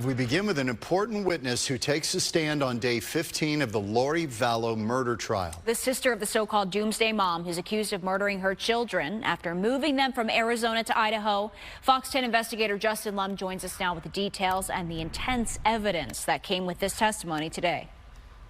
We begin with an important witness who takes a stand on day 15 of the Lori Vallow murder trial. The sister of the so-called Doomsday Mom, who's accused of murdering her children after moving them from Arizona to Idaho. Fox 10 investigator Justin Lum joins us now with the details and the intense evidence that came with this testimony today.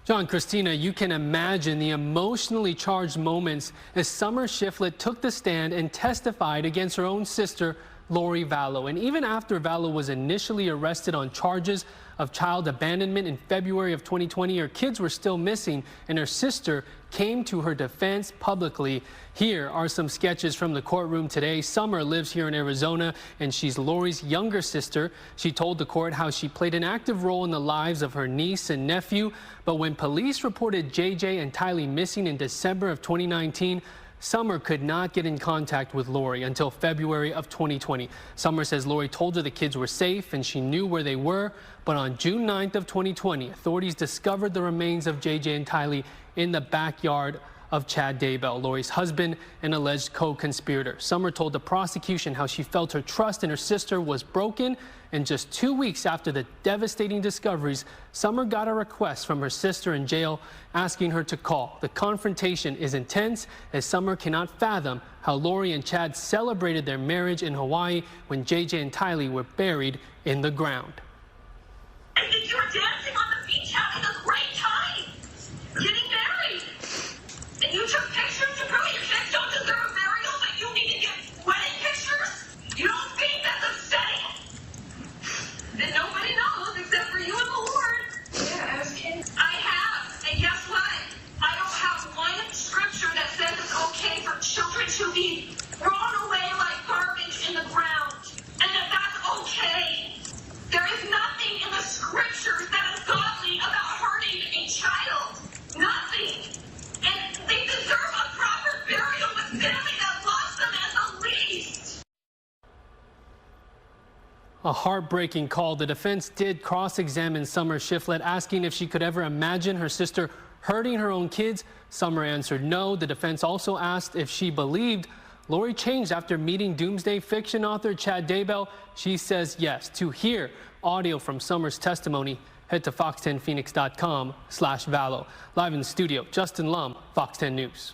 John, Christina, you can imagine the emotionally charged moments as Summer Shiflet took the stand and testified against her own sister, Lori Vallow. And even after Vallow was initially arrested on charges of child abandonment in February of 2020, her kids were still missing, and her sister came to her defense publicly. Here are some sketches from the courtroom today. Summer lives here in Arizona, and she's Lori's younger sister. She told the court how she played an active role in the lives of her niece and nephew. But when police reported JJ and Tylee missing in December of 2019, Summer could not get in contact with Lori until February of 2020. Summer says Lori told her the kids were safe and she knew where they were. But on June 9th of 2020, authorities discovered the remains of JJ and Tylee in the backyard of Chad Daybell, Lori's husband and alleged co-conspirator. Summer told the prosecution how she felt her trust in her sister was broken. And just 2 weeks after the devastating discoveries, Summer got a request from her sister in jail asking her to call. The confrontation is intense as Summer cannot fathom how Lori and Chad celebrated their marriage in Hawaii when JJ and Tylee were buried in the ground. I think you were dancing on the beach having a great time, getting married. And you took pictures to prove your kids don't deserve a burial, but you need to get wedding pictures? You don't think that's upsetting? That nobody knows except for you and the Lord. Yeah, I was kidding. I have. And guess what? I don't have one scripture that says it's okay for children to be thrown away like garbage in the ground. And that's okay. There is nothing in the scriptures that is godly about hurting a child. Nothing. And they deserve a proper burial with family that lost them at the least. A heartbreaking call. The defense did cross-examine Summer Shiflet, asking if she could ever imagine her sister hurting her own kids. Summer answered no. The defense also asked if she believed Lori changed after meeting Doomsday fiction author Chad Daybell. She says yes. To hear audio from Summer's testimony, head to fox10phoenix.com/Vallow. Live in the studio, Justin Lum, Fox 10 News.